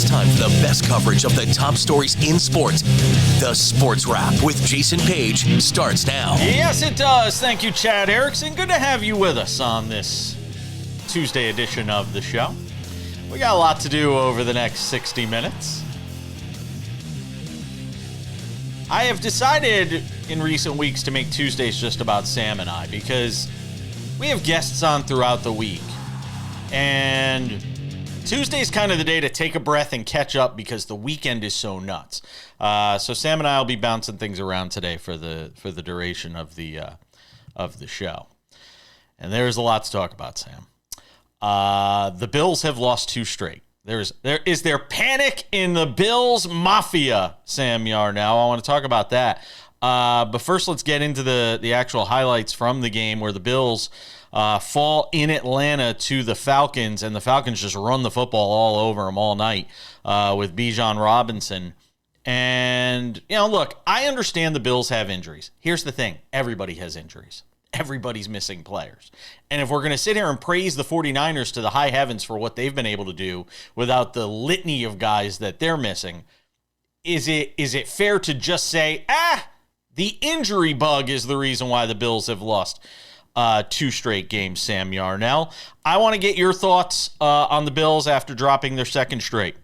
It's time for the best coverage of the top stories in sports. The Sports Wrap with Jason Page starts now. Yes, it does. Thank you, Chad Erickson. Good to have you with us on this Tuesday edition of the show. We got a lot to do over the next 60 minutes. I have decided in recent weeks to make Tuesdays just about Sam and I because we have guests on throughout the week. And Tuesday's kind of the day to take a breath and catch up because the weekend is so nuts. So Sam and I will be bouncing things around today for the duration of the show. And there's a lot to talk about, Sam. The Bills have lost 2 straight. Is there panic in the Bills Mafia, Sam Yarnell? I want to talk about that. But first, let's get into the actual highlights from the game where the Bills fall in Atlanta to the Falcons, and the Falcons just run the football all over them all night with Bijan Robinson. And, look, I understand the Bills have injuries. Here's the thing. Everybody has injuries. Everybody's missing players. And if we're going to sit here and praise the 49ers to the high heavens for what they've been able to do without the litany of guys that they're missing, is it fair to just say, the injury bug is the reason why the Bills have lost 2 straight games, Sam Yarnell? I want to get your thoughts on the Bills after dropping their 2nd straight.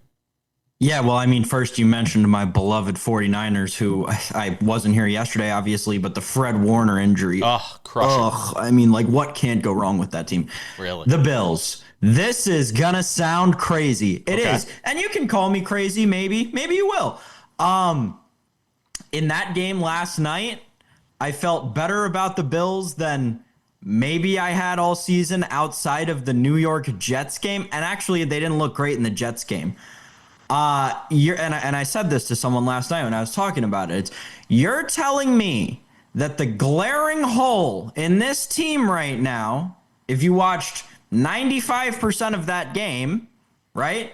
Yeah, well, I mean, first you mentioned my beloved 49ers, who I wasn't here yesterday, obviously, but the Fred Warner injury. Crushing. I mean, like, what can't go wrong with that team? Really? The Bills. This is going to sound crazy. It is. And you can call me crazy, maybe. Maybe you will. In that game last night, I felt better about the Bills than maybe I had all season outside of the New York Jets game. And actually, they didn't look great in the Jets game. And I said this to someone last night when I was talking about it. You're telling me that the glaring hole in this team right now, if you watched 95% of that game, right,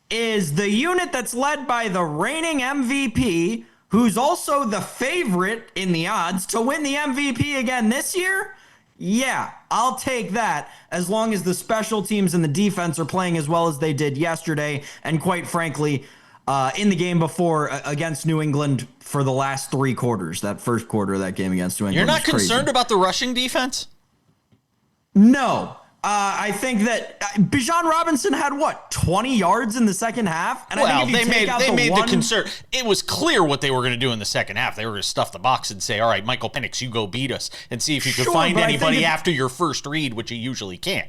is the unit that's led by the reigning MVP, who's also the favorite in the odds to win the MVP again this year? Yeah, I'll take that as long as the special teams and the defense are playing as well as they did yesterday. And quite frankly, in the game before against New England for the last 3 quarters, that first quarter of that game against New England. You're not concerned about the rushing defense? No. I think that Bijan Robinson had 20 yards in the second half, and I think if you made the concern. It was clear what they were going to do in the second half. They were going to stuff the box and say, "All right, Michael Penix, you go beat us," and see if you could find anybody after your first read, which you usually can't.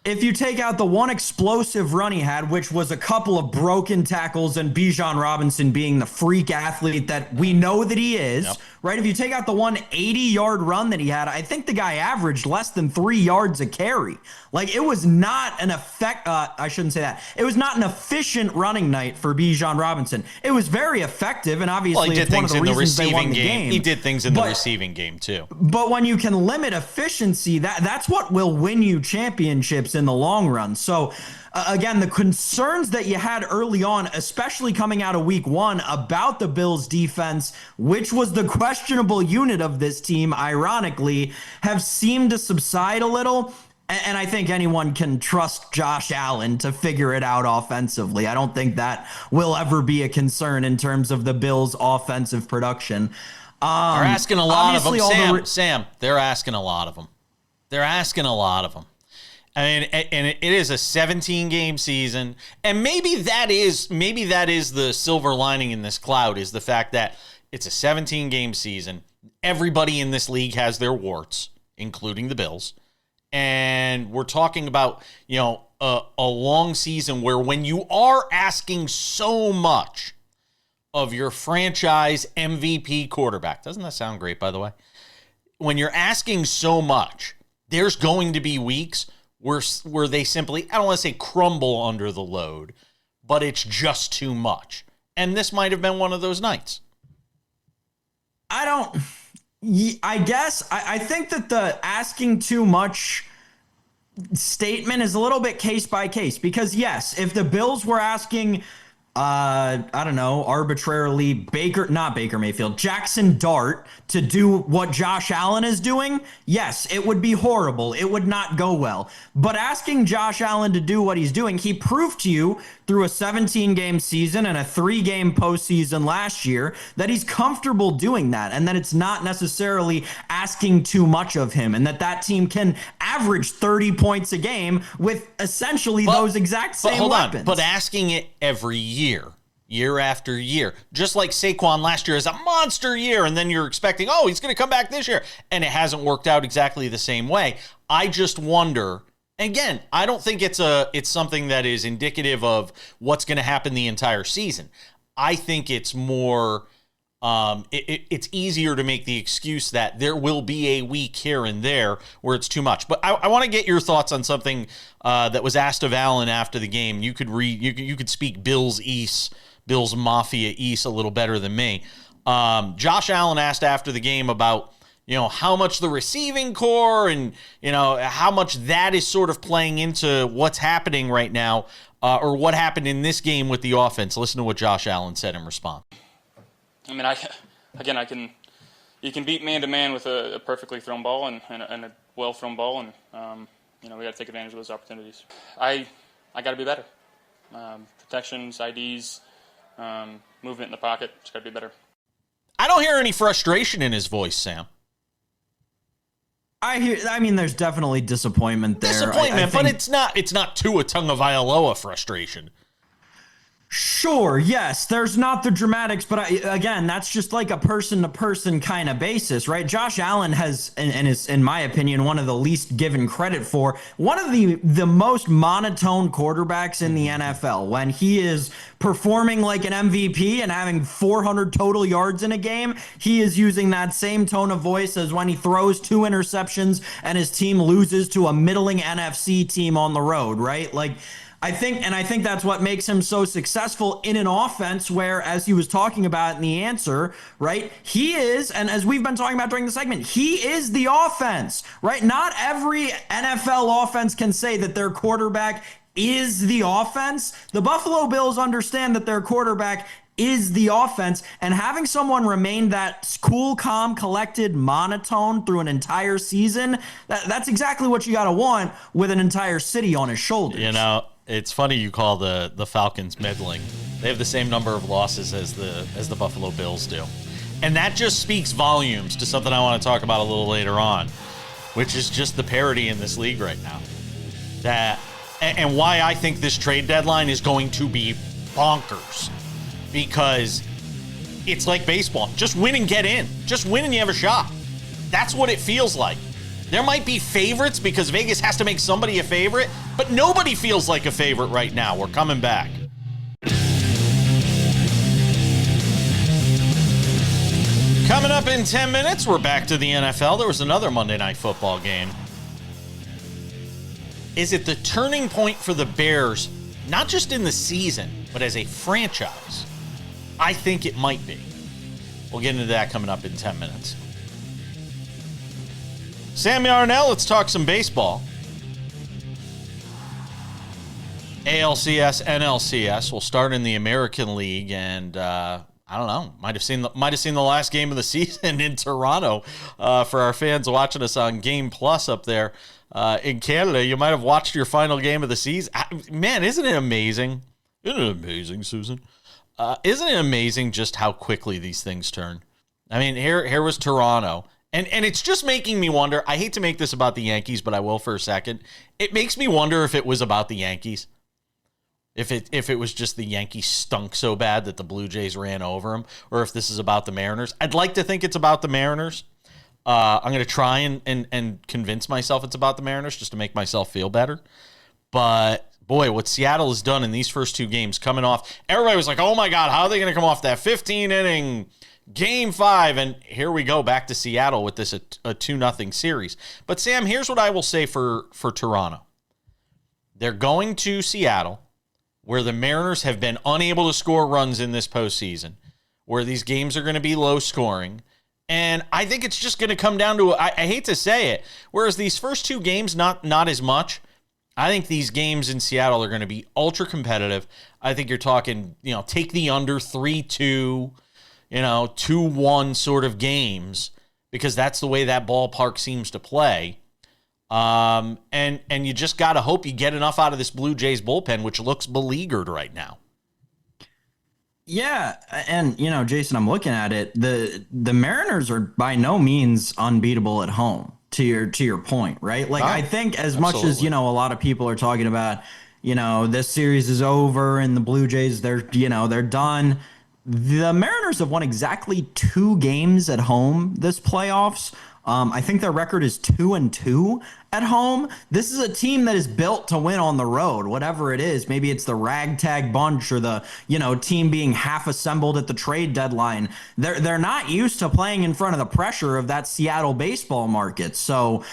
If you take out the one explosive run he had, which was a couple of broken tackles and Bijan Robinson being the freak athlete that we know that he is, right? If you take out the 180-yard run that he had, I think the guy averaged less than 3 yards a carry. Like, it was not an I shouldn't say that. It was not an efficient running night for Bijan Robinson. It was very effective, and obviously he did it's one of things the in the reasons they won receiving the game. He did things in the receiving game, too. But when you can limit efficiency, that's what will win you championships in the long run. So, again, the concerns that you had early on, especially coming out of week 1 about the Bills defense, which was the questionable unit of this team, ironically, have seemed to subside a little. And I think anyone can trust Josh Allen to figure it out offensively. I don't think that will ever be a concern in terms of the Bills' offensive production. They're asking a lot of them, Sam. They're asking a lot of them. I mean, and it is a 17-game season, and maybe that is the silver lining in this cloud, is the fact that it's a 17-game season. Everybody in this league has their warts, including the Bills. And we're talking about, a long season where when you are asking so much of your franchise MVP quarterback, doesn't that sound great, by the way? When you're asking so much, there's going to be weeks where they simply, I don't want to say crumble under the load, but it's just too much. And this might have been one of those nights. I guess I think that the asking too much statement is a little bit case by case, because yes, if the Bills were asking, arbitrarily not Baker Mayfield, Jackson Dart to do what Josh Allen is doing, yes, it would be horrible. It would not go well. But asking Josh Allen to do what he's doing, he proved to you through a 17-game season and a 3-game postseason last year that he's comfortable doing that, and that it's not necessarily asking too much of him, and that team can average 30 points a game with essentially those exact same weapons. But asking it every year after year, just like Saquon last year is a monster year, and then you're expecting, oh, he's going to come back this year, and it hasn't worked out exactly the same way. I just wonder. Again, I don't think it's something that is indicative of what's going to happen the entire season. I think it's more, it's easier to make the excuse that there will be a week here and there where it's too much. But I want to get your thoughts on something that was asked of Allen after the game. You could speak Bills Mafia East a little better than me. Josh Allen asked after the game about, how much the receiving core and, how much that is sort of playing into what's happening right now, or what happened in this game with the offense. Listen to what Josh Allen said in response. I mean, you can beat man-to-man with a perfectly thrown ball and a well-thrown ball, and, we got to take advantage of those opportunities. I got to be better. Protections, IDs, movement in the pocket, it's got to be better. I don't hear any frustration in his voice, Sam. I mean, there's definitely disappointment there. But it's not Tua Tagovailoa frustration. Sure, yes, there's not the dramatics, but again, that's just like a person-to-person kind of basis, right? Josh Allen has, and is, in my opinion, one of the least given credit for, one of the most monotone quarterbacks in the NFL. When he is performing like an MVP and having 400 total yards in a game, he is using that same tone of voice as when he throws 2 interceptions and his team loses to a middling NFC team on the road, right? I think that's what makes him so successful in an offense where, as he was talking about in the answer, right, he is, and as we've been talking about during the segment, he is the offense, right? Not every NFL offense can say that their quarterback is the offense. The Buffalo Bills understand that their quarterback is the offense, and having someone remain that cool, calm, collected, monotone through an entire season, that's exactly what you got to want with an entire city on his shoulders. It's funny you call the Falcons meddling. They have the same number of losses as the Buffalo Bills do. And that just speaks volumes to something I want to talk about a little later on, which is just the parity in this league right now. And why I think this trade deadline is going to be bonkers. Because it's like baseball. Just win and get in. Just win and you have a shot. That's what it feels like. There might be favorites because Vegas has to make somebody a favorite, but nobody feels like a favorite right now. We're coming back. Coming up in 10 minutes, we're back to the NFL. There was another Monday Night Football game. Is it the turning point for the Bears, not just in the season, but as a franchise? I think it might be. We'll get into that coming up in 10 minutes. Sam Yarnell, let's talk some baseball. ALCS, NLCS. We'll start in the American League, and I don't know. Might have seen the last game of the season in Toronto for our fans watching us on Game Plus up there in Canada. You might have watched your final game of the season. Man, isn't it amazing? Isn't it amazing, Susan? Isn't it amazing just how quickly these things turn? I mean, here was Toronto. And it's just making me wonder. I hate to make this about the Yankees, but I will for a second. It makes me wonder if it was about the Yankees. If it was just the Yankees stunk so bad that the Blue Jays ran over them, or if this is about the Mariners. I'd like to think it's about the Mariners. I'm going to try and convince myself it's about the Mariners just to make myself feel better. But, boy, what Seattle has done in these first 2 games coming off, everybody was like, oh, my God, how are they going to come off that 15-inning Game 5, and here we go back to Seattle with this a 2-0 series. But, Sam, here's what I will say for Toronto. They're going to Seattle, where the Mariners have been unable to score runs in this postseason, where these games are going to be low scoring, and I think it's just going to come down to, I hate to say it, whereas these first 2 games, not as much. I think these games in Seattle are going to be ultra competitive. I think you're talking, take the under 3-2, 2-1 sort of games, because that's the way that ballpark seems to play. And you just got to hope you get enough out of this Blue Jays bullpen, which looks beleaguered right now. Yeah, and Jason, I'm looking at it. The Mariners are by no means unbeatable at home. To your point, right? Like, I think as much as a lot of people are talking about, this series is over and the Blue Jays they're done. The Mariners have won exactly 2 games at home this playoffs. I think their record is 2-2 at home. This is a team that is built to win on the road, whatever it is. Maybe it's the ragtag bunch or the, team being half assembled at the trade deadline. They're not used to playing in front of the pressure of that Seattle baseball market. So,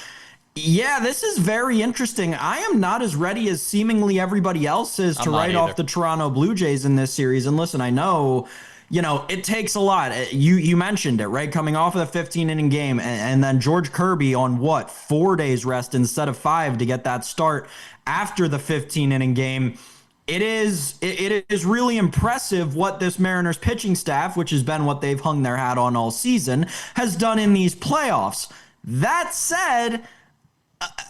yeah, this is very interesting. I am not as ready as seemingly everybody else is to write off the Toronto Blue Jays in this series. And listen, I know it takes a lot. You mentioned it, right? Coming off of the 15-inning game and then George Kirby on 4 days rest instead of 5 to get that start after the 15-inning game. It is really impressive what this Mariners pitching staff, which has been what they've hung their hat on all season, has done in these playoffs. That said,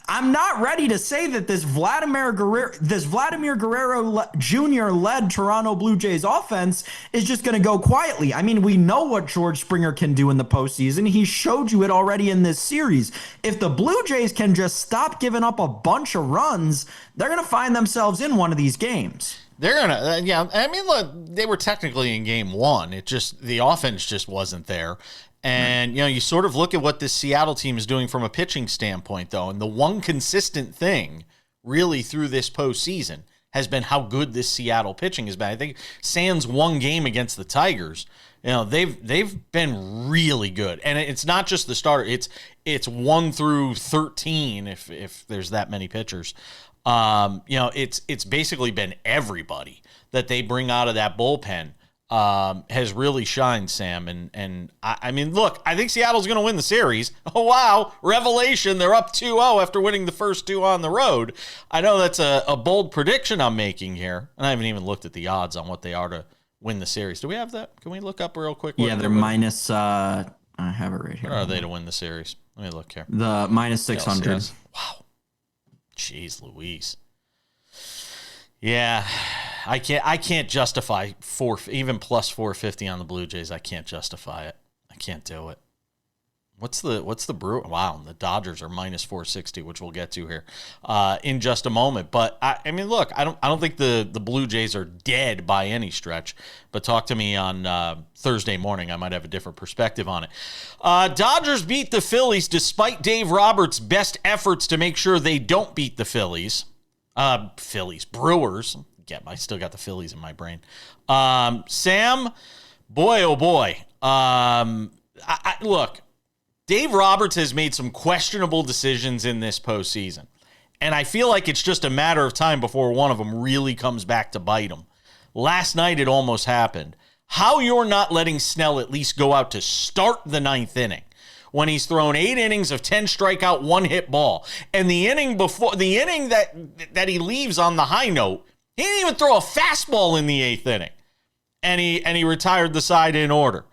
I'm not ready to say that this Vladimir Guerrero Jr. led Toronto Blue Jays offense is just going to go quietly. I mean, we know what George Springer can do in the postseason. He showed you it already in this series. If the Blue Jays can just stop giving up a bunch of runs, they're going to find themselves in one of these games. They're gonna, yeah. I mean, look, they were technically in game 1. It just, the offense just wasn't there. And, you sort of look at what this Seattle team is doing from a pitching standpoint, though. And the one consistent thing really through this postseason has been how good this Seattle pitching has been. I think sans one game against the Tigers, they've been really good. And it's not just the starter. It's 1 through 13 if there's that many pitchers. It's basically been everybody that they bring out of that bullpen. Has really shined, Sam. And I mean, look, I think Seattle's going to win the series. Oh, wow. Revelation. They're up 2-0 after winning the first 2 on the road. I know that's a bold prediction I'm making here. And I haven't even looked at the odds on what they are to win the series. Do we have that? Can we look up real quick? Yeah, they're minus, I have it right here. Where are they to win the series? Let me look here. The minus 600. ALCS. Wow. Jeez Louise. Yeah, I can't justify even plus 450 on the Blue Jays. I can't justify it. I can't do it. What's the Brew? Wow, the Dodgers are minus 460, which we'll get to here in just a moment. But I mean, look, I don't think the Blue Jays are dead by any stretch. But talk to me on Thursday morning. I might have a different perspective on it. Dodgers beat the Phillies despite Dave Roberts' best efforts to make sure they don't beat the Phillies. Brewers. Yeah, I still got the Phillies in my brain. Sam, boy, oh boy. Look, Dave Roberts has made some questionable decisions in this postseason. And I feel like it's just a matter of time before one of them really comes back to bite him. Last night, it almost happened. How you're not letting Snell at least go out to start the 9th inning when he's thrown 8 innings of 10 strikeout, 1 hit ball. And the inning that he leaves on the high note, he didn't even throw a fastball in the 8th inning. And he retired the side in order.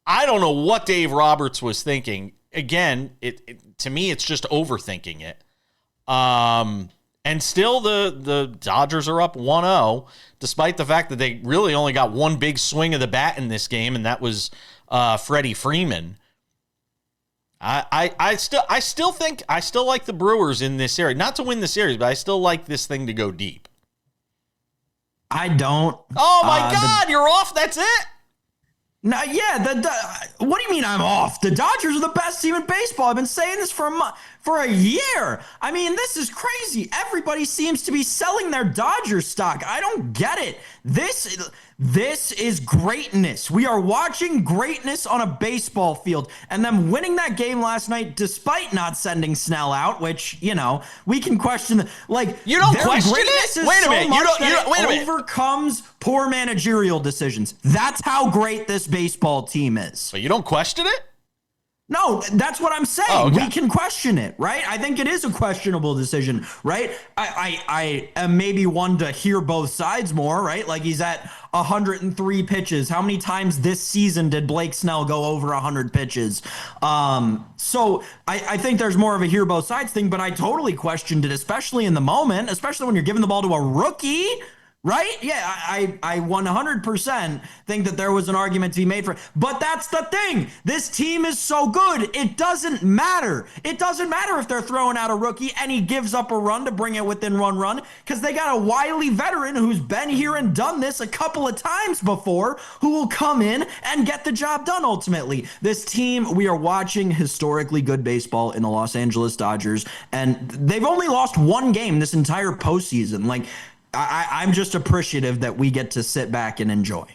I don't know what Dave Roberts was thinking. Again, to me, it's just overthinking it. And still the Dodgers are up 1-0, despite the fact that they really only got one big swing of the bat in this game, and that was Freddie Freeman. I still like the Brewers in this series. Not to win the series, but I still like this thing to go deep. I don't. Oh my God, you're off. That's it. No, yeah. What do you mean I'm off? The Dodgers are the best team in baseball. I've been saying this for a year. I mean, this is crazy. Everybody seems to be selling their Dodgers stock. I don't get it. This is greatness. We are watching greatness on a baseball field. And them winning that game last night, despite not sending Snell out, which, we can question. You don't question it? Wait a minute. It overcomes poor managerial decisions. That's how great this baseball team is. But you don't question it? No, that's what I'm saying. Oh, okay. We can question it, right? I think it is a questionable decision, right? I am maybe one to hear both sides more, right? Like he's at 103 pitches. How many times this season did Blake Snell go over 100 pitches? So I think there's more of a hear both sides thing, but I totally questioned it, especially in the moment, especially when you're giving the ball to a rookie. Right? Yeah, I 100% think that there was an argument to be made for it. But that's the thing. This team is so good. It doesn't matter. It doesn't matter if they're throwing out a rookie and he gives up a run to bring it within one run, because they got a wily veteran who's been here and done this a couple of times before, who will come in and get the job done ultimately. This team, we are watching historically good baseball in the Los Angeles Dodgers, and they've only lost one game this entire postseason. Like, I'm just appreciative that we get to sit back and enjoy.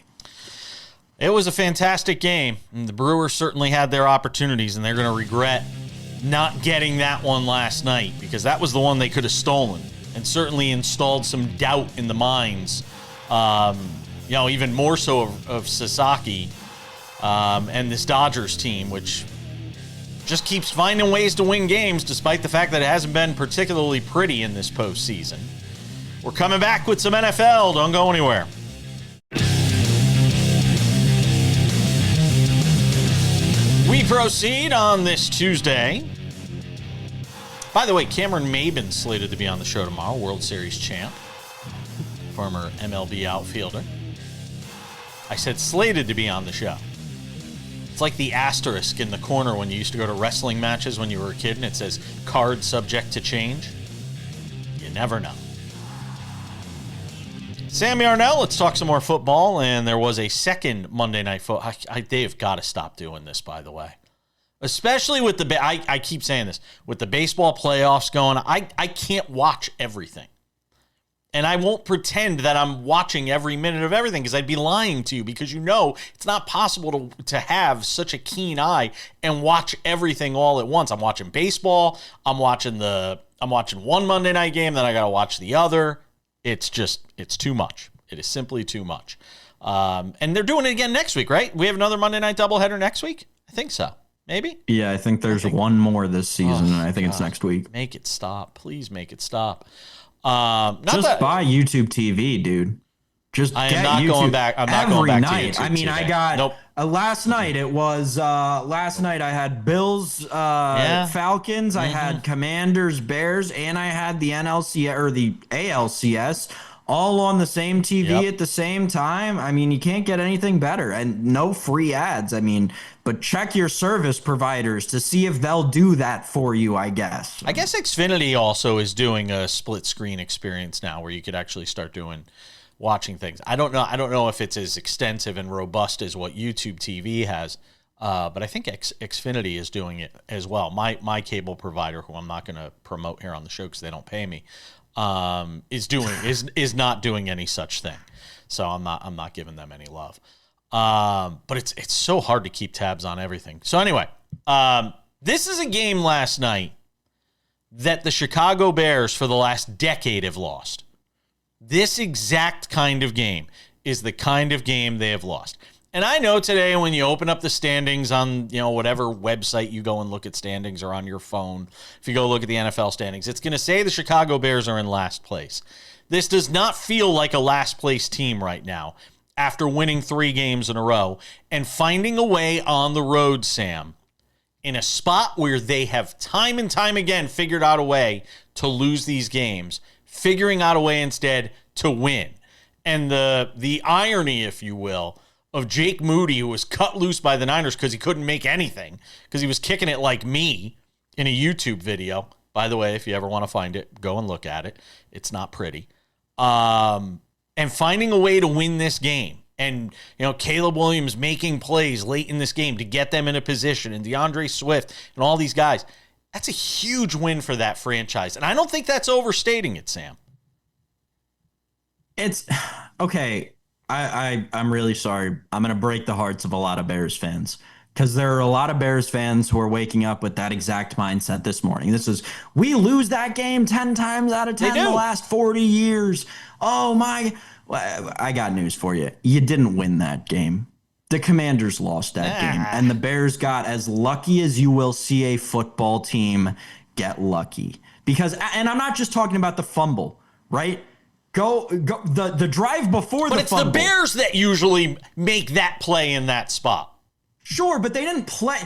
It was a fantastic game, and the Brewers certainly had their opportunities, and they're going to regret not getting that one last night, because that was the one they could have stolen and certainly installed some doubt in the minds, even more so of Sasaki and this Dodgers team, which just keeps finding ways to win games despite the fact that it hasn't been particularly pretty in this postseason. We're coming back with some NFL. Don't go anywhere. We proceed on this Tuesday. By the way, Cameron Maybin slated to be on the show tomorrow, World Series champ, former MLB outfielder. I said slated to be on the show. It's like the asterisk in the corner when you used to go to wrestling matches when you were a kid and it says card subject to change. You never know. Sam Yarnell, let's talk some more football. And there was a second Monday Night Football. They have got to stop doing this, by the way. Especially with I keep saying this, with the baseball playoffs going, I can't watch everything. And I won't pretend that I'm watching every minute of everything, because I'd be lying to you, because it's not possible to have such a keen eye and watch everything all at once. I'm watching baseball, I'm watching one Monday night game, then I got to watch the other. It's too much. It is simply too much. And they're doing it again next week, right? We have another Monday night doubleheader next week? I think so. Maybe? Yeah, I think there's one more this season, and I think it's next week. Make it stop. Please make it stop. Buy YouTube TV, dude. I am not going back. I'm not going back to YouTube. I mean, I got last night. It was last night. I had Bills, Falcons. I had Commanders, Bears, and I had the NLCS or the ALCS all on the same TV at the same time. I mean, you can't get anything better, and no free ads. I mean, but check your service providers to see if they'll do that for you, I guess. I guess Xfinity also is doing a split screen experience now, where you could actually start watching things. I don't know if it's as extensive and robust as what YouTube TV has, but I think Xfinity is doing it as well. My cable provider, who I'm not going to promote here on the show because they don't pay me, is not doing any such thing. So I'm not giving them any love. But it's so hard to keep tabs on everything. So anyway, this is a game last night that the Chicago Bears for the last decade have lost. This exact kind of game is the kind of game they have lost. And I know today when you open up the standings on, whatever website you go and look at standings, or on your phone, if you go look at the NFL standings, it's going to say the Chicago Bears are in last place. This does not feel like a last place team right now after winning 3 games in a row and finding a way on the road, Sam, in a spot where they have time and time again figured out a way to lose these games, figuring out a way instead to win. And the irony, if you will, of Jake Moody, who was cut loose by the Niners because he couldn't make anything, because he was kicking it like me in a YouTube video. By the way, if you ever want to find it, go and look at it. It's not pretty. And finding a way to win this game. And, Caleb Williams making plays late in this game to get them in a position, and DeAndre Swift and all these guys. That's a huge win for that franchise. And I don't think that's overstating it, Sam. It's okay. I'm really sorry. I'm going to break the hearts of a lot of Bears fans, because there are a lot of Bears fans who are waking up with that exact mindset this morning. We lose that game 10 times out of 10 in the last 40 years. Oh my, I got news for you. You didn't win that game. The Commanders lost that game, and the Bears got as lucky as you will see a football team get lucky. And I'm not just talking about the fumble, right? Go the drive before But the fumble. it's the Bears that usually make that play in that spot. Sure, but they didn't play.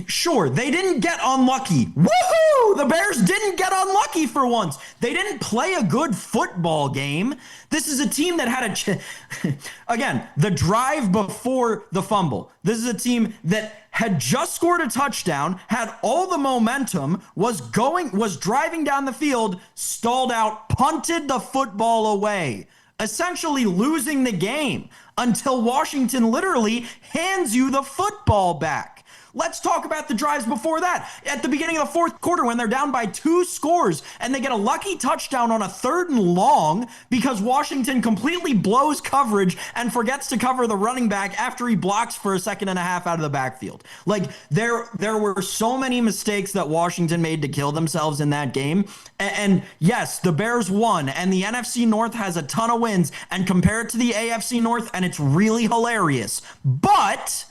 Sure, they didn't get unlucky. Woohoo! The Bears didn't get unlucky for once. They didn't play a good football game. This is a team that had again, the drive before the fumble. This is a team that had just scored a touchdown, had all the momentum, was driving down the field, stalled out, punted the football away, essentially losing the game until Washington literally hands you the football back. Let's talk about the drives before that. At the beginning of the fourth quarter, when they're down by 2 scores and they get a lucky touchdown on a 3rd and long because Washington completely blows coverage and forgets to cover the running back after he blocks for a 1.5 seconds out of the backfield. Like, there were so many mistakes that Washington made to kill themselves in that game. And yes, the Bears won, and the NFC North has a ton of wins, and compare it to the AFC North, and it's really hilarious. But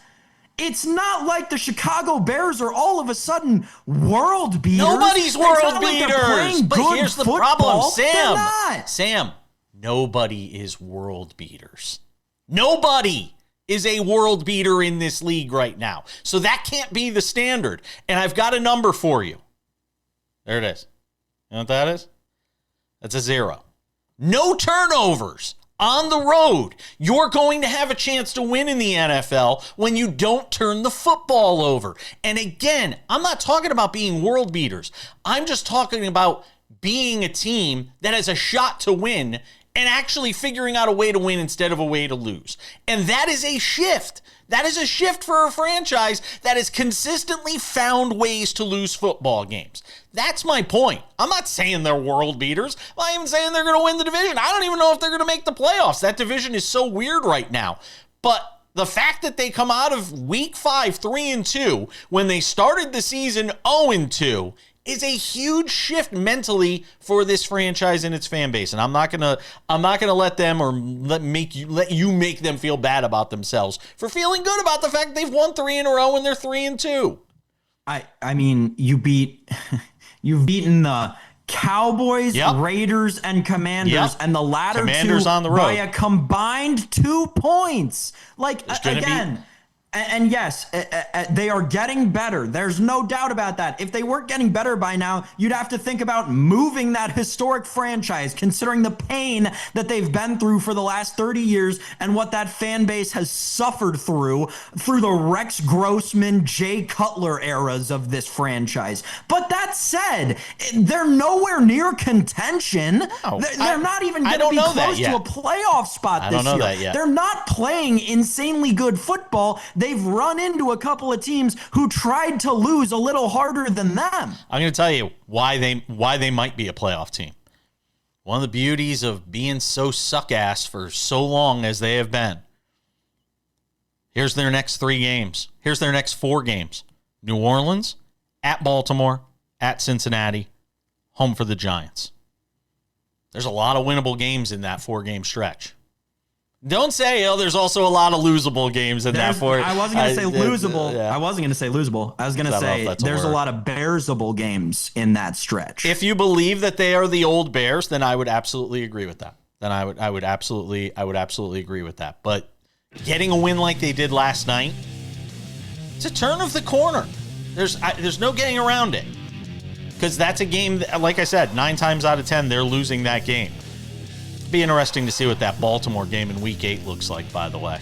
it's not like the Chicago Bears are all of a sudden world beaters. Nobody's world beaters. But here's the problem, Sam. Sam, nobody is world beaters. Nobody is a world beater in this league right now. So that can't be the standard. And I've got a number for you. There it is. You know what that is? That's a 0. No turnovers. On the road, you're going to have a chance to win in the NFL when you don't turn the football over. And again, I'm not talking about being world beaters. I'm just talking about being a team that has a shot to win and actually figuring out a way to win instead of a way to lose. And that is a shift. That is a shift for a franchise that has consistently found ways to lose football games. That's my point. I'm not saying they're world beaters. I'm not even saying they're going to win the division. I don't even know if they're going to make the playoffs. That division is so weird right now. But the fact that they come out of week 5, 3-2, when they started the season 0-2, is a huge shift mentally for this franchise and its fan base. And I'm not gonna let them or let you make them feel bad about themselves for feeling good about the fact they've won 3 in a row and they're 3-2. I mean, you've beaten the Cowboys, Yep. Raiders, and Commanders, Yep. and the latter Commanders two on the road by a combined 2 points. Like, again. And yes, they are getting better. There's no doubt about that. If they weren't getting better by now, you'd have to think about moving that historic franchise, considering the pain that they've been through for the last 30 years and what that fan base has suffered through the Rex Grossman, Jay Cutler eras of this franchise. But that said, they're nowhere near contention. No, they're not even going to be close to a playoff spot this year. They're not playing insanely good football. They've run into a couple of teams who tried to lose a little harder than them. I'm going to tell you why they might be a playoff team. One of the beauties of being so suck-ass for so long as they have been. Here's their next 3 games. Here's their next 4 games. New Orleans, at Baltimore, at Cincinnati, home for the Giants. There's a lot of winnable games in that 4-game stretch. Don't say, there's also a lot of losable games in that 4. I wasn't going to say losable. Yeah. I wasn't going to say losable. I was going to say there's a lot of Bearsable games in that stretch. If you believe that they are the old Bears, then I would absolutely agree with that. I would absolutely agree with that. But getting a win like they did last night, it's a turn of the corner. There's no getting around it. Because that's a game that, like I said, 9 times out of 10, they're losing that game. Be interesting to see what that Baltimore game in Week 8 looks like, by the way.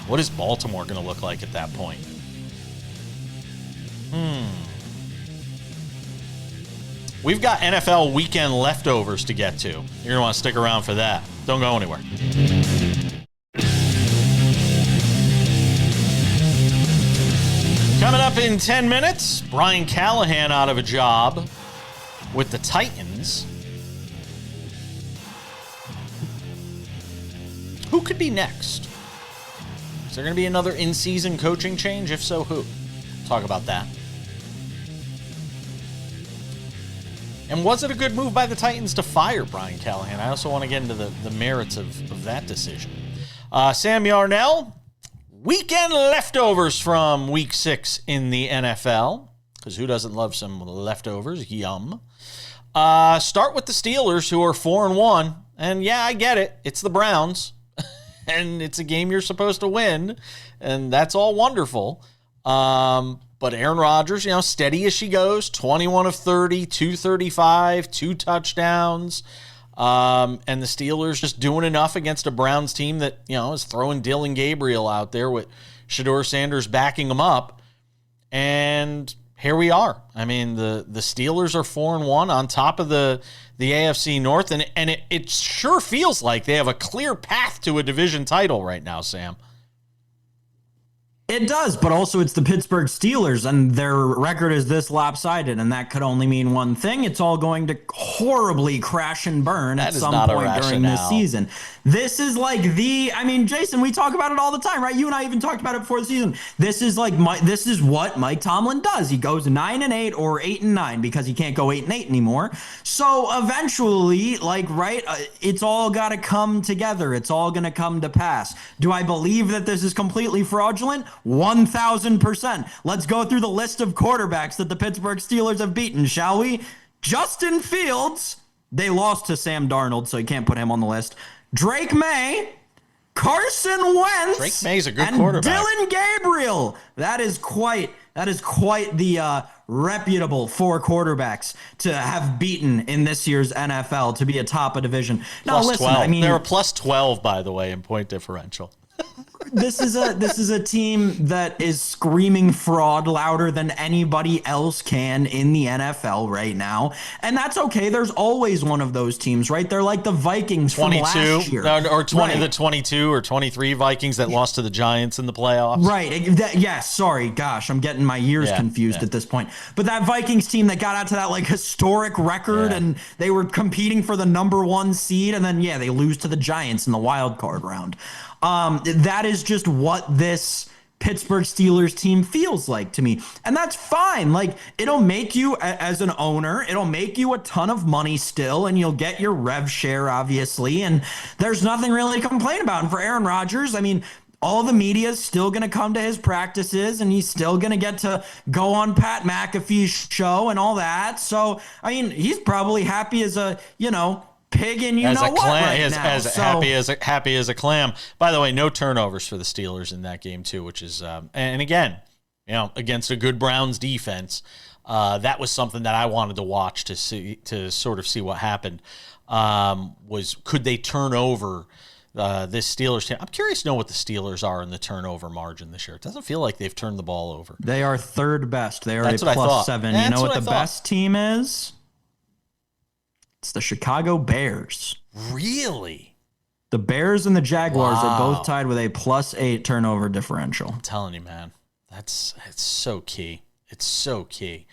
What is Baltimore going to look like at that point? We've got NFL weekend leftovers to get to. You're going to want to stick around for that. Don't go anywhere. Coming up in 10 minutes, Brian Callahan out of a job with the Titans. Who could be next? Is there going to be another in-season coaching change? If so, who? Talk about that. And was it a good move by the Titans to fire Brian Callahan? I also want to get into the merits of that decision. Sam Yarnell, weekend leftovers from Week 6 in the NFL, because who doesn't love some leftovers? Yum. Start with the Steelers, who are 4-1. And yeah, I get it. It's the Browns. And it's a game you're supposed to win. And that's all wonderful. But Aaron Rodgers, steady as she goes, 21 of 30, 235, 2 touchdowns. And the Steelers just doing enough against a Browns team that, is throwing Dylan Gabriel out there with Shedeur Sanders backing them up. And here we are. I mean, the Steelers are 4-1 on top of the AFC North, and it sure feels like they have a clear path to a division title right now, Sam. It does, but also it's the Pittsburgh Steelers, and their record is this lopsided, and that could only mean one thing. It's all going to horribly crash and burn at some point during this season. This is like Jason, we talk about it all the time, right? You and I even talked about it before the season. This is what Mike Tomlin does. He goes 9-8 or 8-9 because he can't go 8-8 anymore. So eventually, it's all got to come together. It's all going to come to pass. Do I believe that this is completely fraudulent? 1,000%. Let's go through the list of quarterbacks that the Pittsburgh Steelers have beaten, shall we? Justin Fields. They lost to Sam Darnold, so you can't put him on the list. Drake May, Carson Wentz. Drake May's a good quarterback. Dylan Gabriel. That is quite the reputable 4 quarterbacks to have beaten in this year's NFL to be atop a division. Now, listen, 12. They were plus 12, by the way, in point differential. This is a team that is screaming fraud louder than anybody else can in the NFL right now, and that's okay. There's always one of those teams, right? They're like the Vikings from last year, or 20, right. The 22 or 23 Vikings that lost to the Giants in the playoffs, right? Yes, sorry, gosh, I'm getting my years confused at this point. But that Vikings team that got out to that historic record, and they were competing for the number 1 seed, and then they lose to the Giants in the wild card round. That is just what this Pittsburgh Steelers team feels like to me. And that's fine. It'll make you, as an owner, it'll make you a ton of money still, and you'll get your rev share, obviously. And there's nothing really to complain about. And for Aaron Rodgers, all the media is still going to come to his practices, and he's still going to get to go on Pat McAfee's show and all that. So, he's probably happy as a, pig and happy as a clam. By the way, no turnovers for the Steelers in that game too, which is and again, against a good Browns defense, that was something that I wanted to watch to sort of see what happened. Could they turn over this Steelers team? I'm curious to know what the Steelers are in the turnover margin this year. It doesn't feel like they've turned the ball over. They are third best. They are a plus 7. You know what the best team is? It's the Chicago Bears. Really? The Bears and the Jaguars are both tied with a plus 8 turnover differential. I'm telling you, man. It's so key. It's so key.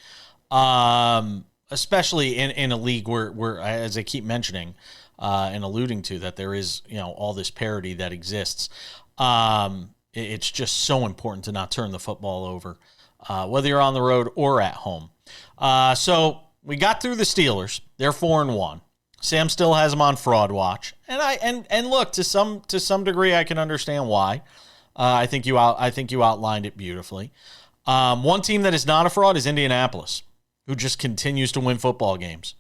Especially in a league where, as I keep mentioning and alluding to, that there is, all this parity that exists. It's just so important to not turn the football over, whether you're on the road or at home. So we got through the Steelers. They're 4-1. Sam still has them on fraud watch, and look, to some degree, I can understand why. I think you outlined it beautifully. One team that is not a fraud is Indianapolis, who just continues to win football games.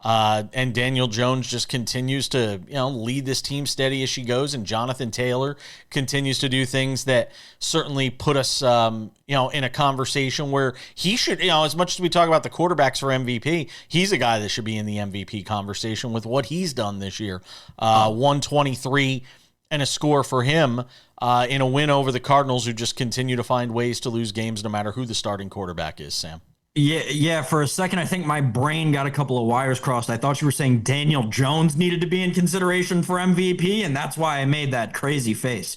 And Daniel Jones just continues to, lead this team steady as she goes. And Jonathan Taylor continues to do things that certainly put us, in a conversation where he should, as much as we talk about the quarterbacks for MVP, he's a guy that should be in the MVP conversation with what he's done this year. 123 and a score for him in a win over the Cardinals, who just continue to find ways to lose games no matter who the starting quarterback is, Sam. Yeah. For a second, I think my brain got a couple of wires crossed. I thought you were saying Daniel Jones needed to be in consideration for MVP, and that's why I made that crazy face.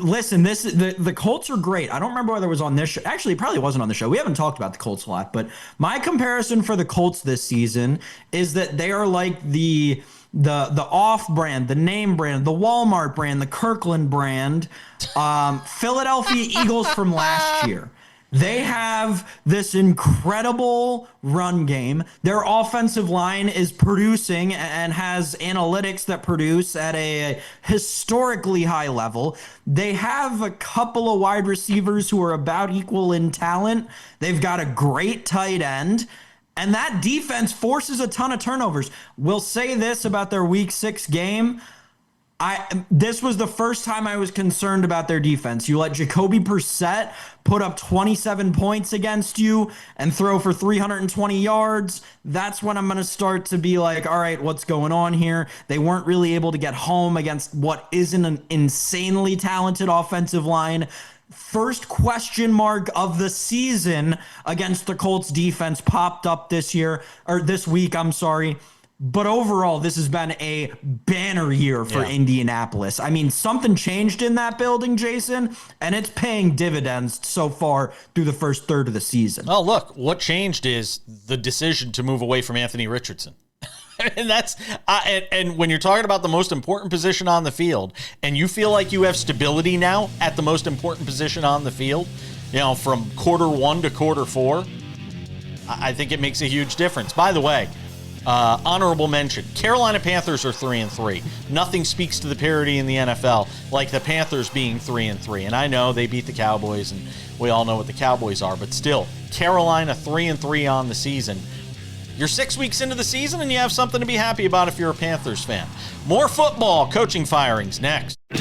Listen, the Colts are great. I don't remember whether it was on this show. Actually, it probably wasn't on the show. We haven't talked about the Colts a lot, but my comparison for the Colts this season is that they are like the off-brand, the name brand, the Walmart brand, the Kirkland brand, Philadelphia Eagles from last year. They have this incredible run game. Their offensive line is producing and has analytics that produce at a historically high level. They have a couple of wide receivers who are about equal in talent. They've got a great tight end. And that defense forces a ton of turnovers. We'll say this about their Week 6 game. This was the first time I was concerned about their defense. You let Jacoby Brissett put up 27 points against you and throw for 320 yards. That's when I'm going to start to be like, all right, what's going on here? They weren't really able to get home against what isn't an insanely talented offensive line. First question mark of the season against the Colts defense popped up this week. But overall, this has been a banner year for Indianapolis. I mean, something changed in that building, Jason, and it's paying dividends so far through the first third of the season. Oh, look, what changed is the decision to move away from Anthony Richardson. And that's and when you're talking about the most important position on the field, and you feel like you have stability now at the most important position on the field, from quarter 1 to quarter 4, I think it makes a huge difference. By the way, honorable mention, Carolina Panthers are 3-3. Nothing speaks to the parity in the NFL like the Panthers being 3-3. And I know they beat the Cowboys, and we all know what the Cowboys are, but still, Carolina 3-3 on the season. You're 6 weeks into the season, and you have something to be happy about if you're a Panthers fan. More football, coaching firings next. 10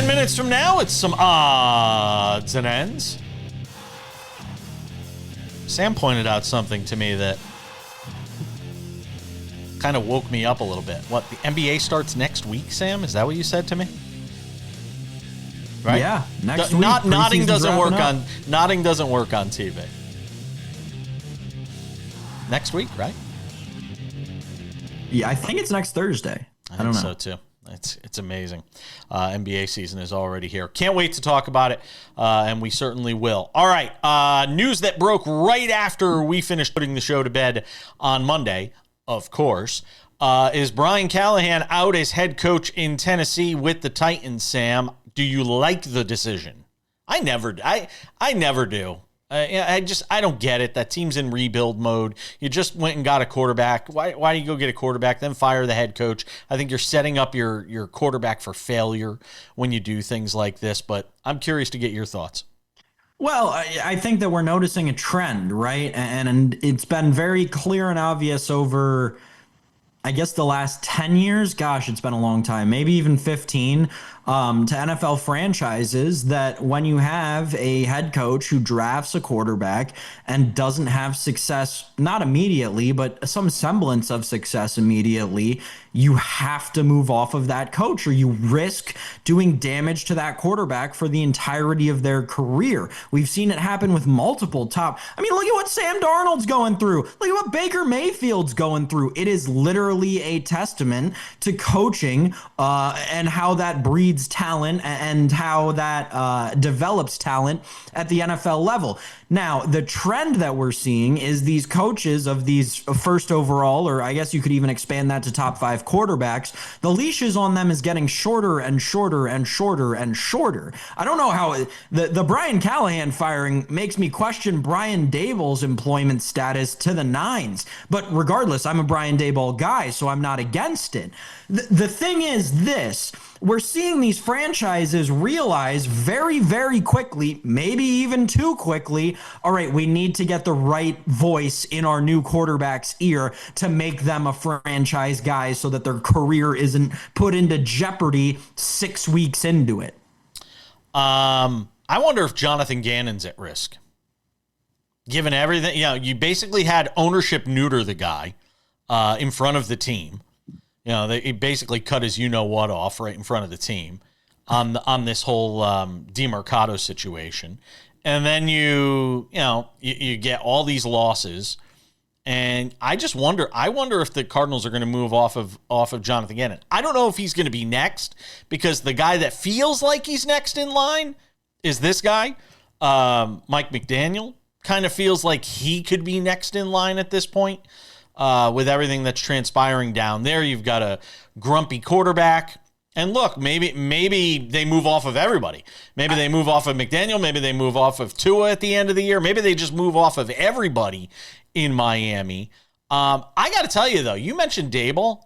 minutes from now, it's some odds and ends. Sam pointed out something to me that kind of woke me up a little bit. What, the NBA starts next week, Sam? Is that what you said to me? Right? Yeah, next week. Nodding doesn't work on TV. Next week, right? Yeah, I think it's next Thursday. I don't know. So too. It's amazing. NBA season is already here. Can't wait to talk about it, and we certainly will. All right, news that broke right after we finished putting the show to bed on Monday, of course, is Brian Callahan out as head coach in Tennessee with the Titans, Sam. Do you like the decision? I never do. I don't get it. That team's in rebuild mode. You just went and got a quarterback. Why do you go get a quarterback, then fire the head coach? I think you're setting up your quarterback for failure when you do things like this, but I'm curious to get your thoughts. Well, I think that we're noticing a trend, right? And it's been very clear and obvious over, I guess, the last 10 years. Gosh, it's been a long time, maybe even 15, to NFL franchises, that when you have a head coach who drafts a quarterback and doesn't have success, not immediately, but some semblance of success immediately, you have to move off of that coach, or you risk doing damage to that quarterback for the entirety of their career. We've seen it happen with multiple top. I mean, look at what Sam Darnold's going through. Look at what Baker Mayfield's going through. It is literally a testament to coaching and how that breeds talent and how that develops talent at the NFL level. Now, the trend that we're seeing is these coaches of these first overall, or I guess you could even expand that to top 5 quarterbacks, the leashes on them is getting shorter and shorter and shorter and shorter. I don't know how the Brian Callahan firing makes me question Brian Daboll's employment status to the nines. But regardless, I'm a Brian Daboll guy, so I'm not against it. The thing is this. We're seeing these franchises realize very, very quickly, maybe even too quickly, all right, we need to get the right voice in our new quarterback's ear to make them a franchise guy so that their career isn't put into jeopardy 6 weeks into it. I wonder if Jonathan Gannon's at risk. Given everything, you basically had ownership neuter the guy in front of the team. They basically cut his you-know-what off right in front of the team on this whole DeMarcado situation. And then you get all these losses. And I wonder if the Cardinals are going to move off of Jonathan Gannon. I don't know if he's going to be next, because the guy that feels like he's next in line is this guy. Mike McDaniel kind of feels like he could be next in line at this point. With everything that's transpiring down there, you've got a grumpy quarterback. And look, maybe they move off of everybody. Maybe they move off of McDaniel. Maybe they move off of Tua at the end of the year. Maybe they just move off of everybody in Miami. I got to tell you, though, you mentioned Daboll.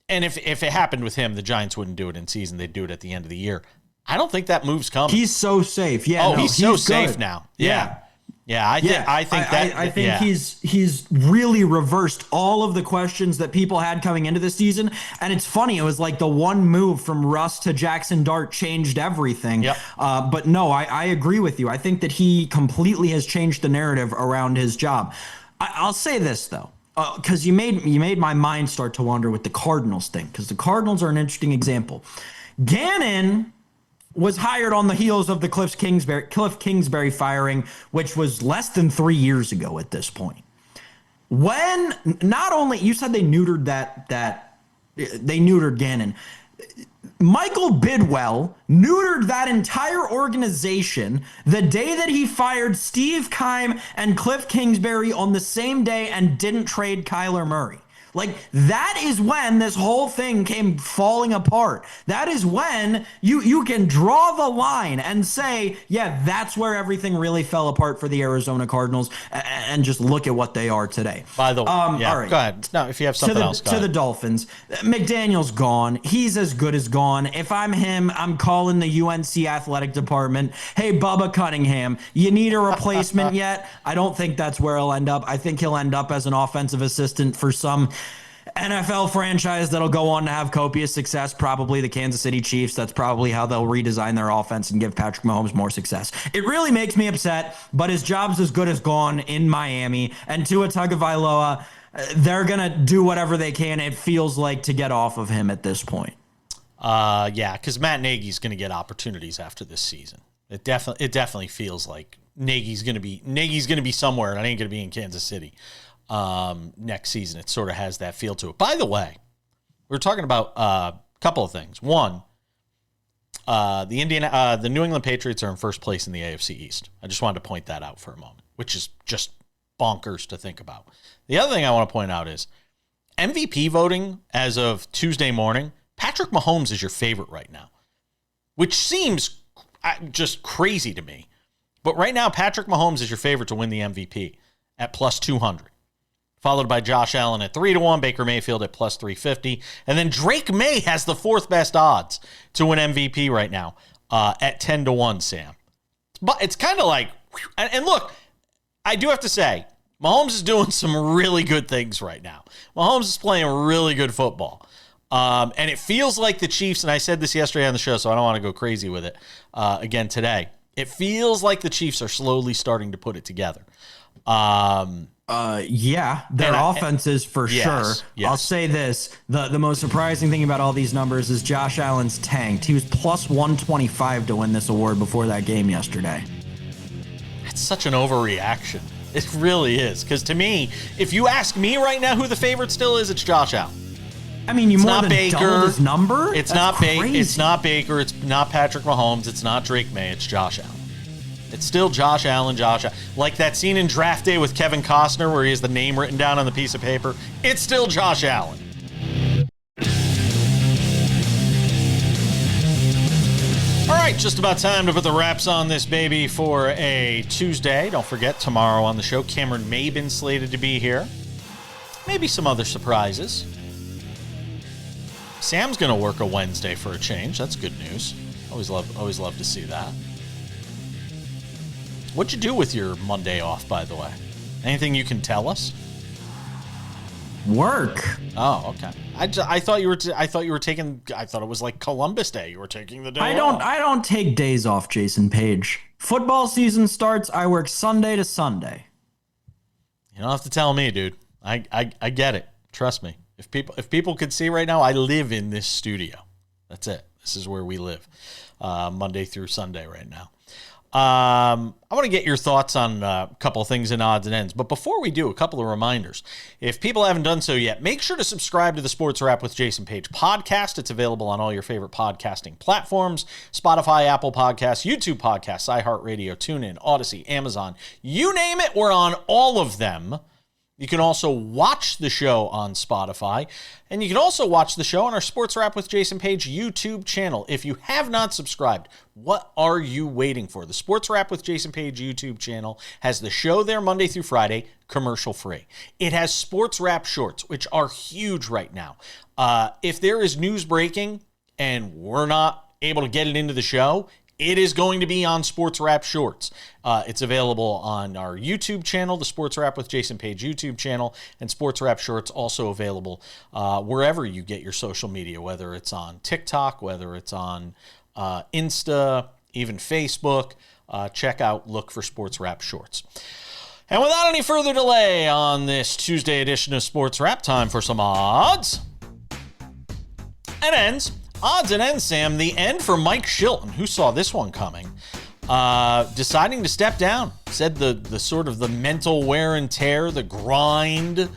And if it happened with him, the Giants wouldn't do it in season. They'd do it at the end of the year. I don't think that move's coming. He's so safe. Yeah. Oh, no, he's so good. safe now. Yeah. I think he's really reversed all of the questions that people had coming into the season. And it's funny, it was like the one move from Russ to Jackson Dart changed everything. Yep. But no, I agree with you. I think that he completely has changed the narrative around his job. I'll say this though, because you made my mind start to wander with the Cardinals thing, because the Cardinals are an interesting example. Gannon was hired on the heels of the Cliff Kingsbury firing, which was less than 3 years ago at this point. When not only you said they neutered they neutered Gannon, Michael Bidwell neutered that entire organization the day that he fired Steve Keim and Cliff Kingsbury on the same day and didn't trade Kyler Murray. Like, that is when this whole thing came falling apart. That is when you can draw the line and say, yeah, that's where everything really fell apart for the Arizona Cardinals, and just look at what they are today. By the way, all right. Go ahead. No, if you have something else, go ahead. To the Dolphins, McDaniel's gone. He's as good as gone. If I'm him, I'm calling the UNC athletic department. Hey, Bubba Cunningham, you need a replacement yet? I don't think that's where he'll end up. I think he'll end up as an offensive assistant for some NFL franchise that'll go on to have copious success, probably the Kansas City Chiefs. That's probably how they'll redesign their offense and give Patrick Mahomes more success. It really makes me upset, but his job's as good as gone in Miami. And Tua Tagovailoa, they're going to do whatever they can, it feels like, to get off of him at this point. Yeah, because Matt Nagy's going to get opportunities after this season. It definitely feels like Nagy's going to be somewhere, and I ain't going to be in Kansas City next season. It sort of has that feel to it. By the way, we were talking about a couple of things. One, the New England Patriots are in first place in the AFC East. I just wanted to point that out for a moment, which is just bonkers to think about. The other thing I want to point out is MVP voting as of Tuesday morning. Patrick Mahomes is your favorite right now, which seems just crazy to me. But right now, Patrick Mahomes is your favorite to win the MVP at plus 200. Followed by Josh Allen at 3-1, Baker Mayfield at plus 350. And then Drake May has the fourth best odds to win MVP right now at 10-1, Sam. But it's kind of like, and look, I do have to say, Mahomes is doing some really good things right now. Mahomes is playing really good football. And it feels like the Chiefs, and I said this yesterday on the show, so I don't want to go crazy with it again today. It feels like the Chiefs are slowly starting to put it together. Yeah, their offenses for sure. Yes. I'll say this. The most surprising thing about all these numbers is Josh Allen's tanked. He was plus 125 to win this award before that game yesterday. That's such an overreaction. It really is. Because to me, if you ask me right now who the favorite still is, it's Josh Allen. I mean, you more than doubled his number? It's not Baker. It's not Baker. It's not Patrick Mahomes. It's not Drake May. It's Josh Allen. It's still Josh Allen. Like that scene in Draft Day with Kevin Costner where he has the name written down on the piece of paper. It's still Josh Allen. All right, just about time to put the wraps on this baby for a Tuesday. Don't forget, tomorrow on the show, Cameron Maben slated to be here. Maybe some other surprises. Sam's going to work a Wednesday for a change. That's good news. Always love to see that. What'd you do with your Monday off, by the way? Anything you can tell us? Work. Oh, okay. I thought you were taking. I thought it was like Columbus Day. You were taking the day. I don't take days off, Jason Page. Football season starts. I work Sunday to Sunday. You don't have to tell me, dude. I get it. Trust me. If people could see right now, I live in this studio. That's it. This is where we live, Monday through Sunday right now. I want to get your thoughts on a couple of things in odds and ends. But before we do, a couple of reminders. If people haven't done so yet, make sure to subscribe to the Sports Wrap with Jason Page podcast. It's available on all your favorite podcasting platforms, Spotify, Apple Podcasts, YouTube Podcasts, iHeartRadio, TuneIn, Odyssey, Amazon. You name it, we're on all of them. You can also watch the show on Spotify, and you can also watch the show on our Sports Wrap with Jason Page YouTube channel. If you have not subscribed, what are you waiting for? The Sports Wrap with Jason Page YouTube channel has the show there Monday through Friday, commercial free. It has Sports Wrap shorts, which are huge right now. If there is news breaking and we're not able to get it into the show, it is going to be on SportsWrap Shorts. It's available on our YouTube channel, the SportsWrap with Jason Page YouTube channel, and SportsWrap Shorts also available wherever you get your social media, whether it's on TikTok, whether it's on Insta, even Facebook. Look for SportsWrap Shorts. And without any further delay on this Tuesday edition of SportsWrap, time for some odds and ends. Odds and ends, Sam. The end for Mike Shilton. Who saw this one coming? Deciding to step down. Said the sort of the mental wear and tear, the grind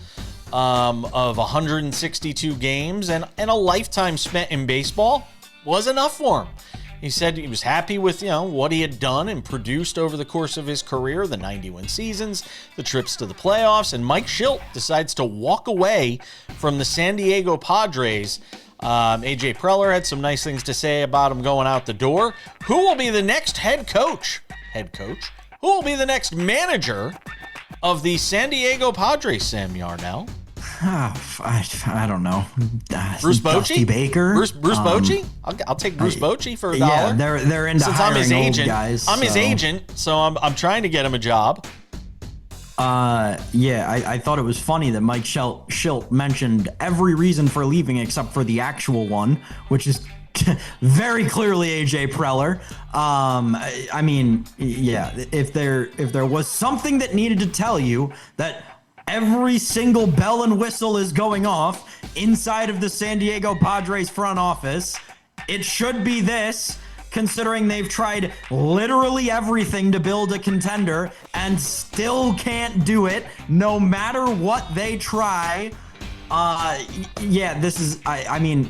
of 162 games and a lifetime spent in baseball was enough for him. He said he was happy with, what he had done and produced over the course of his career, the 91 seasons, the trips to the playoffs, and Mike Shilton decides to walk away from the San Diego Padres. AJ Preller had some nice things to say about him going out the door. Who will be the next head coach? Who will be the next manager of the San Diego Padres, Sam Yarnell? I don't know. Bruce Bochy? Dusty Baker? Bruce Bochy? I'll take Bruce Bochy for $1. Yeah, they're into Since hiring I'm his old agent, guys. I'm his agent, so I'm trying to get him a job. I thought it was funny that Mike Schilt mentioned every reason for leaving except for the actual one, which is very clearly AJ Preller. If there was something that needed to tell you that every single bell and whistle is going off inside of the San Diego Padres front office, it should be this. Considering they've tried literally everything to build a contender and still can't do it, no matter what they try. This is,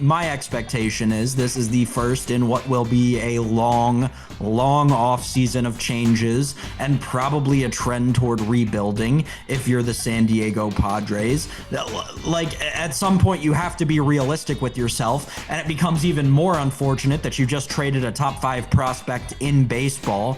my expectation is this is the first in what will be a long off season of changes and probably a trend toward rebuilding if you're the San Diego Padres. Like, at some point you have to be realistic with yourself, and it becomes even more unfortunate that you just traded a top 5 prospect in baseball.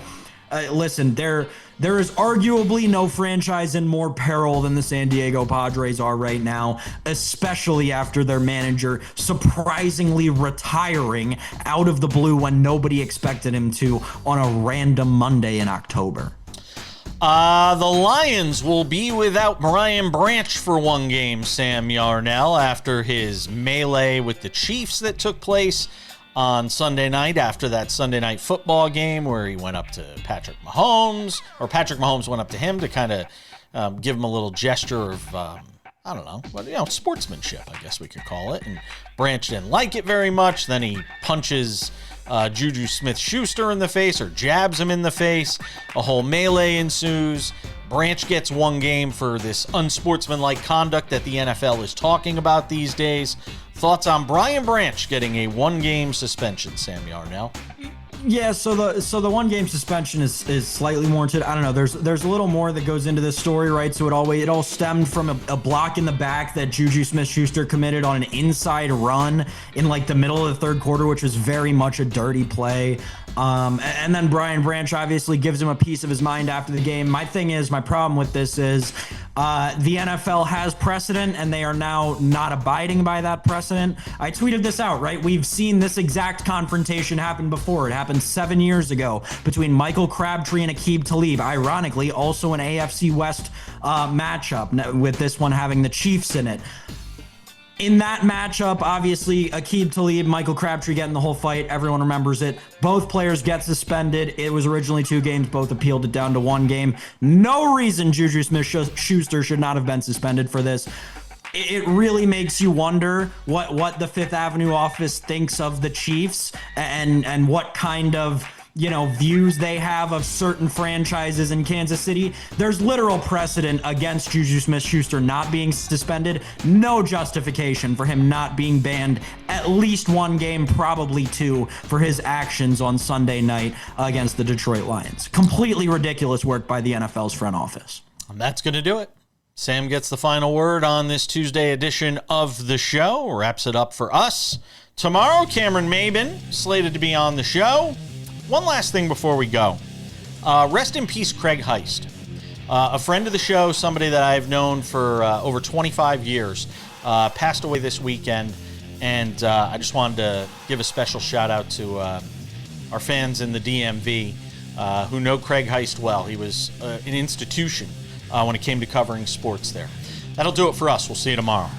Listen, there is arguably no franchise in more peril than the San Diego Padres are right now, especially after their manager surprisingly retiring out of the blue when nobody expected him to on a random Monday in October. The Lions will be without Brian Branch for one game, Sam Yarnell, after his melee with the Chiefs that took place on Sunday night after that Sunday night football game where he went up to Patrick Mahomes went up to him to kind of give him a little gesture of, sportsmanship, I guess we could call it. And Branch didn't like it very much. Then he punches Juju Smith-Schuster in the face or jabs him in the face. A whole melee ensues. Branch gets one game for this unsportsmanlike conduct that the NFL is talking about these days. Thoughts on Brian Branch getting a 1-game suspension, Sam Yarnell? Yeah, so the 1-game suspension is slightly warranted. I don't know. There's a little more that goes into this story, right? So it all stemmed from a block in the back that Juju Smith-Schuster committed on an inside run in like the middle of the third quarter, which was very much a dirty play. And then Brian Branch obviously gives him a piece of his mind after the game. My problem with this is the NFL has precedent and they are now not abiding by that precedent. I tweeted this out, right? We've seen this exact confrontation happen before. It happened 7 years ago between Michael Crabtree and Aqib Talib. Ironically, also an AFC West matchup, with this one having the Chiefs in it. In that matchup, obviously, Aqib Talib, Michael Crabtree getting the whole fight. Everyone remembers it. Both players get suspended. It was originally 2 games. Both appealed it down to 1 game. No reason Juju Smith-Schuster should not have been suspended for this. It really makes you wonder what the Fifth Avenue office thinks of the Chiefs and what kind of views they have of certain franchises in Kansas City. There's literal precedent against Juju Smith-Schuster not being suspended. No justification for him not being banned at least 1 game, probably 2, for his actions on Sunday night against the Detroit Lions. Completely ridiculous work by the NFL's front office. And that's going to do it. Sam gets the final word on this Tuesday edition of the show. Wraps it up for us. Tomorrow, Cameron Maben slated to be on the show. One last thing before we go. Rest in peace, Craig Heist. A friend of the show, somebody that I've known for over 25 years, passed away this weekend. And I just wanted to give a special shout out to our fans in the DMV who know Craig Heist well. He was an institution when it came to covering sports there. That'll do it for us. We'll see you tomorrow.